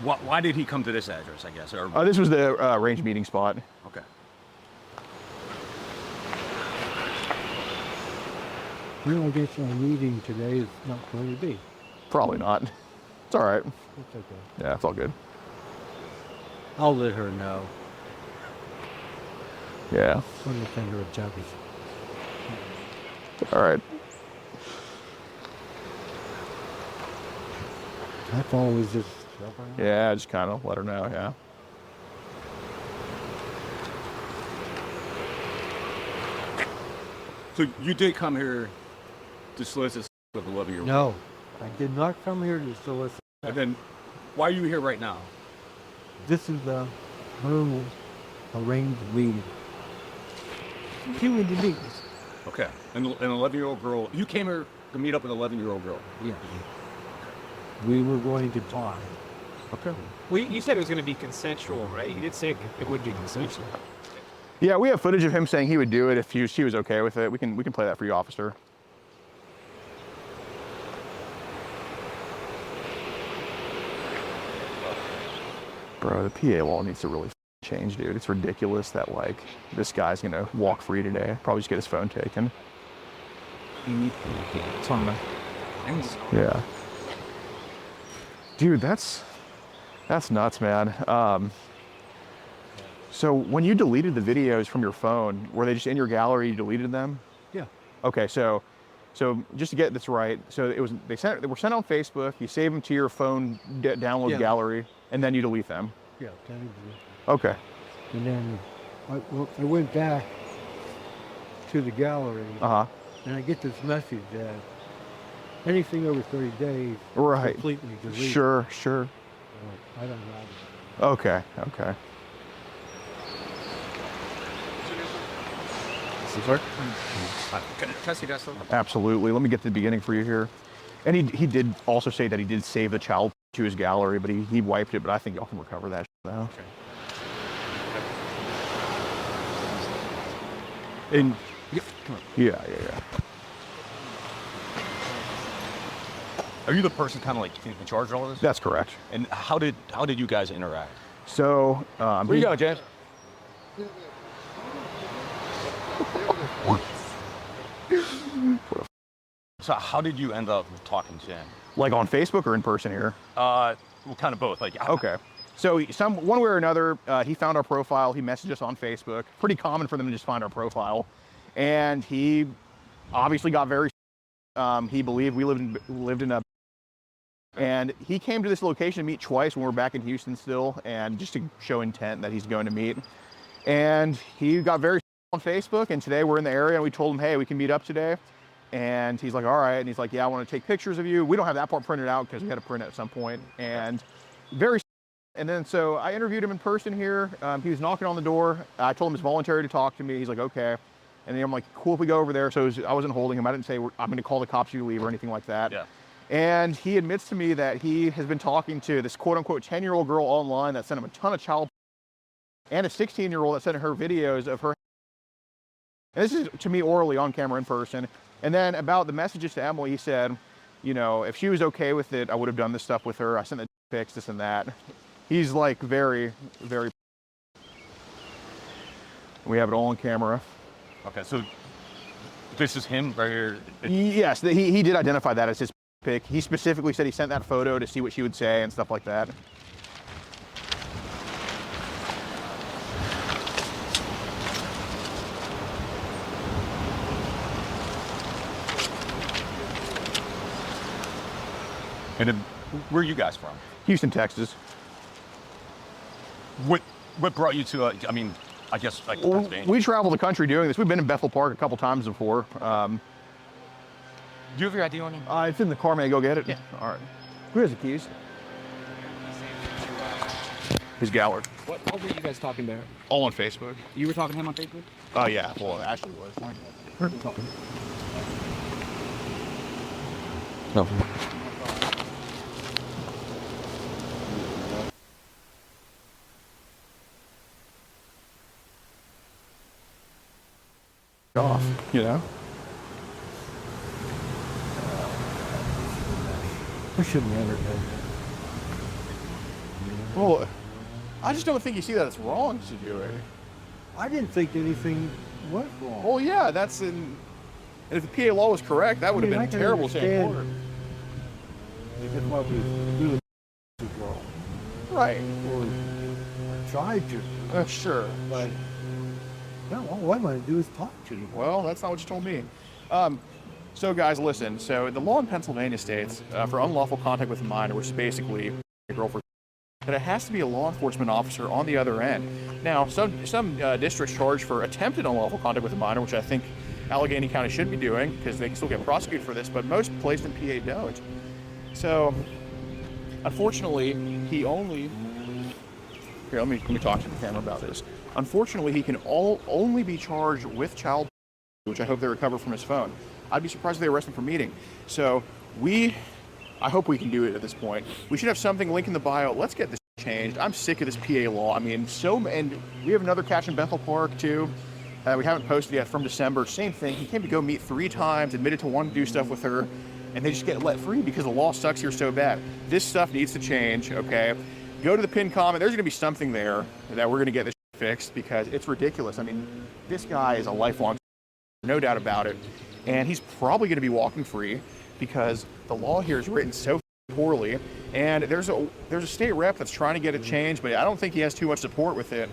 why did he come to this address, I guess? Or this was the range meeting spot. Okay. Well, I guess our meeting today is not going to be. Probably not. It's all right. It's okay. Yeah, it's all good. I'll let her know. Yeah. I'm going to send her a text. All right. That's always just. Yeah, just kind of let her know, yeah. So you did come here to solicit with 11-year-old? No. I did not come here to solicit. And then, why are you here right now? This is her arranged meeting. She would meet. Okay. And an 11-year-old girl. You came here to meet up with an 11-year-old girl. Yeah. We were going to talk. Okay. Well, you said it was going to be consensual, right? You did say it would be consensual. Yeah, we have footage of him saying he would do it if she was okay with it. We can play that for you, officer. Bro, the PA law needs to really change, dude. It's ridiculous that, like, this guy's gonna walk free today. Probably just get his phone taken. It's on the... Yeah. Dude, that's nuts, man. So when you deleted the videos from your phone, were they just in your gallery, you deleted them? Yeah. Okay, so just to get this right, so they were sent on Facebook, you save them to your phone download gallery, and then you delete them. Yeah. Okay. And then I went back to the gallery, and I get this message that anything over 30 days, right, completely deleted. Sure. I don't know. Okay. Can I see that still? Absolutely. Let me get to the beginning for you here. And he did also say that he did save the child to his gallery, but he wiped it. But I think y'all can recover that now. Okay. And Yeah. are you the person kind of like in charge of all this? That's correct. And how did you guys interact? So Where you going, James? So how did you end up talking to him? like on Facebook or in person here? Well, kind of both. Like, Okay. So one way or another, he found our profile. He messaged us on Facebook. Pretty common for them to just find our profile. And he obviously got very, he believed we lived in a, and he came to this location to meet twice when we were back in Houston still, and just to show intent that he's going to meet. And he got very on Facebook, and today we're in the area, and we told him, hey, we can meet up today. And he's like, all right. And he's like, yeah, I want to take pictures of you. We don't have that part printed out because we had to print it at some point. And and then so I interviewed him in person here. He was knocking on the door. I told him it's voluntary to talk to me. He's like, okay. And then I'm like, cool if we go over there. So I wasn't holding him. I didn't say, I'm going to call the cops if you leave or anything like that. Yeah. And he admits to me that he has been talking to this quote unquote 10-year-old girl online that sent him a ton of child and a 16-year-old that sent her videos of her. And this is to me orally on camera in person. And then about the messages to Emily, he said, you know, if she was okay with it, I would have done this stuff with her. I sent the pics, this and that. He's like very, very. We have it all on camera. Okay, so this is him right here. Yes, he did identify that as his pic. He specifically said he sent that photo to see what she would say and stuff like that. And then, where are you guys from? Houston, Texas. What brought you to? I mean, I guess like Pennsylvania. We travel the country doing this. We've been in Bethel Park a couple times before. Do you have your ID on you? It's in the car. May I go get it? Yeah. All right. Who has the keys? His gallery. What were you guys talking about? All on Facebook. You were talking to him on Facebook? Oh yeah. Well, Ashley was. No. Off, you know. We shouldn't have it. Well, I just don't think you see that it's wrong to do it. I didn't think anything went wrong. Well, yeah, that's in. And if the PA law was correct, that would have been terrible to say in court. That's why we really wrong. Right. Or tried to. Sure. But no, all I want to do is talk to you. Well, that's not what you told me. So guys, listen. So the law in Pennsylvania states for unlawful contact with a minor, which is basically a girlfriend, that it has to be a law enforcement officer on the other end. Now, some districts charge for attempted unlawful contact with a minor, which I think Allegheny County should be doing because they can still get prosecuted for this, but most places in PA don't. So, unfortunately, he only... Here, let me talk to the camera about this. Unfortunately, he can only be charged with child, which I hope they recover from his phone. I'd be surprised if they arrest him for meeting. So, I hope we can do it at this point. We should have something, link in the bio. Let's get this changed. I'm sick of this PA law. I mean, and we have another catch in Bethel Park, too. We haven't posted yet, from December. Same thing. He came to go meet 3 times, admitted to wanting to do stuff with her, and they just get let free because the law sucks here so bad. This stuff needs to change, okay? Go to the pinned comment. There's going to be something there that we're going to get this fixed because it's ridiculous. I mean, this guy is a lifelong, no doubt about it, and he's probably going to be walking free because the law here is written so poorly, and there's a state rep that's trying to get it changed, but I don't think he has too much support with it.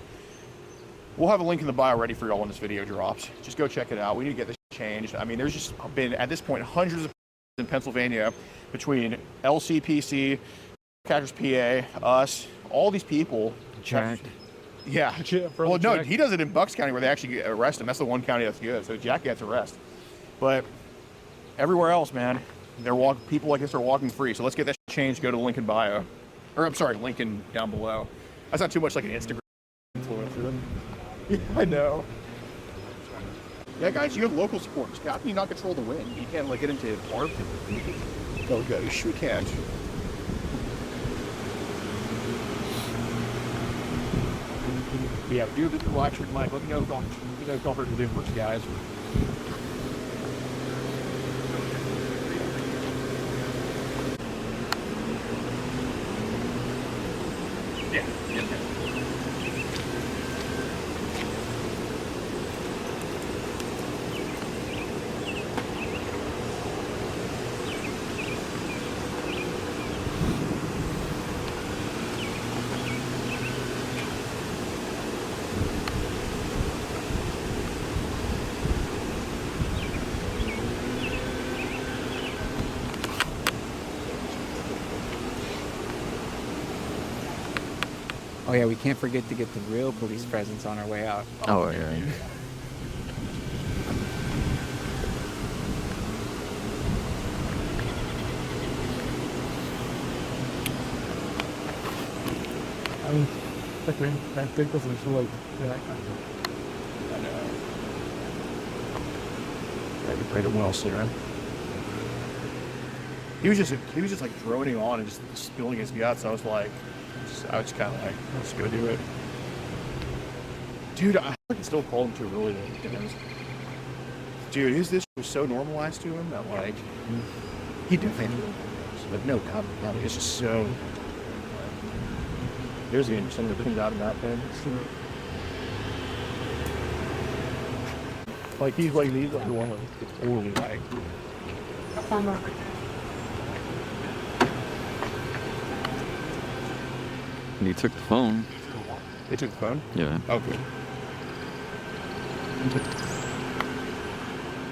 We'll have a link in the bio ready for y'all when this video drops. Just go check it out. We need to get this changed. I mean, there's just been, at this point, hundreds of in Pennsylvania between LCPC, Catchers PA, us, all these people. Jack. Yeah. Well, no, Jack. He does it in Bucks County where they actually arrest him. That's the one county that's good. So Jack gets arrested. But everywhere else, man, people like this are walking free. So let's get that changed. Go to the link in bio. Or, I'm sorry, link in down below. That's not too much like an Instagram influencer. Yeah, I know. Yeah, guys, you have local supporters. How can you not control the wind? You can't get into farm. Oh, good. You sure can't. Yeah, do the electric mic. Let me know comfort the difference, guys. Yeah. Oh yeah, we can't forget to get the real police presence on our way out. Oh yeah. I think this is like that. I know. Yeah, you played it well, Sarah. He was just like droning on and just spilling his guts. I was kind of like, let's go do it. Dude, I can still call him too early. Dude, this was so normalized to him that like, he definitely but no doubt about it. It's just so. There's even something that comes out of that thing. Like he's like the one that's totally like. You took the phone. They took the phone? Yeah. Okay.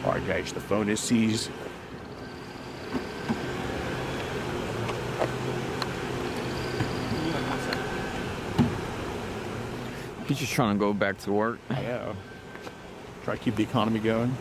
Alright guys, the phone is seized. He's just trying to go back to work. Yeah. Try to keep the economy going.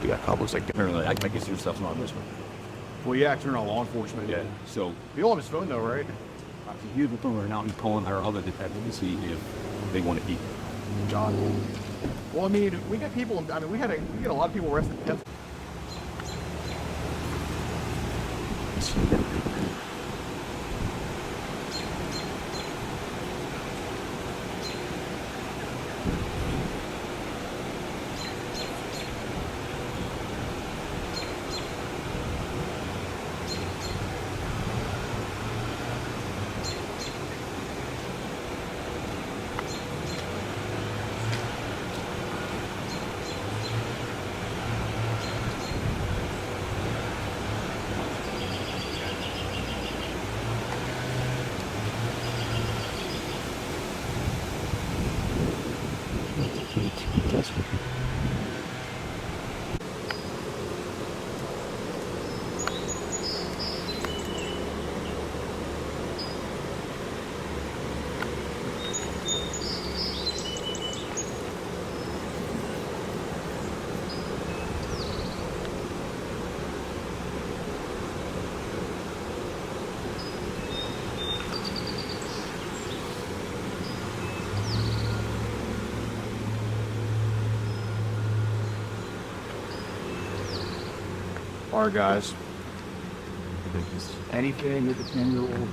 You got cobblers like Apparently, I guess your stuff's not on this one. well, yeah, turn on law enforcement. Yeah. So We all have his phone though, right? he's going around and pulling our other detectives to see if they want to eat. John. Well, I mean, we got people. I mean, we get a lot of people arrested. All right, guys. Anything with a 10-year-old.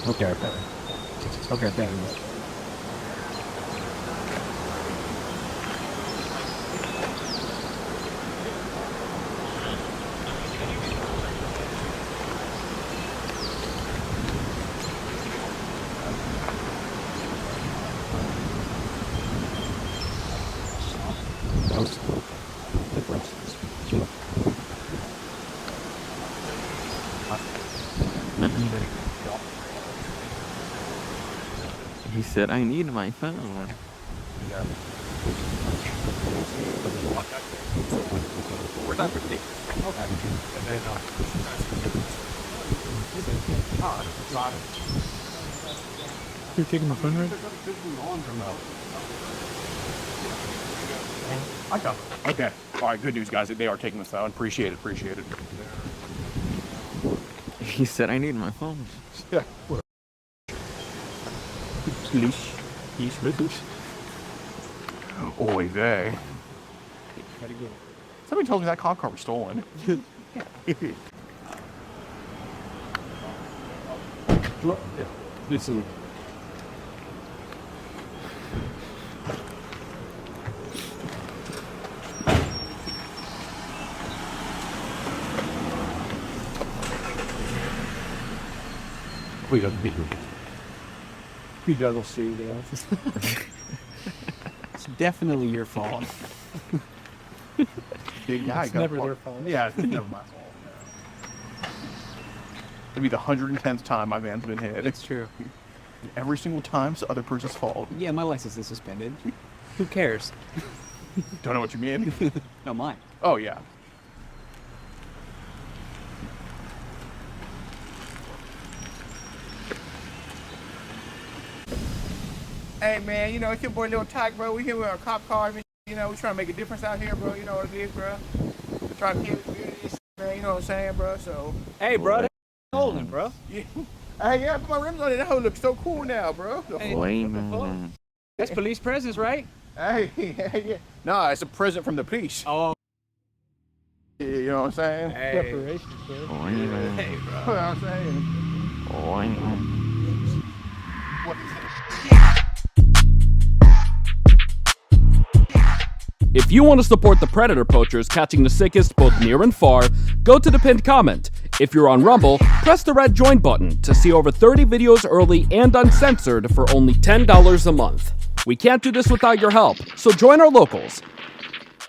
Okay. Okay, thank you. He said, I need my phone. You're taking my phone, right? I got it. Okay. All right, good news, guys. They are taking the phone. Appreciate it. He said, I need my phone. Yeah. Oy vey. Somebody told me that cop car was stolen. Listen. We got to be here. He doesn't see that. It's definitely your fault. Yeah, It's never their fault. Yeah, it's never my fault. It'll be the 110th time my van's been hit. It's true. Every single time it's the other person's fault. Yeah, my license is suspended. Who cares? Don't know what you mean. No, mine. Oh, yeah. Hey man, you know, it's your boy Lil Tyke, bro. We here with our cop cars, you know, we trying to make a difference out here, bro. You know what it is, bro. We're trying to keep the community, man, you know what I'm saying, bro? So, Hey, bro, that's holding, bro. yeah. Hey, yeah, put my rims on it. That whole looks so cool now, bro. Hey, Wait a what the fuck? minute. That's police presence, right? Hey, yeah. No, it's a present from the police. Oh, You know what I'm saying? hey. Preparation, sir. Wait a minute. Hey, You bro. know what I'm saying? Wait a minute. If you want to support the predator poachers catching the sickest both near and far, go to the pinned comment. If you're on Rumble, press the red join button to see over 30 videos early and uncensored for only $10 a month. We can't do this without your help, so join our locals.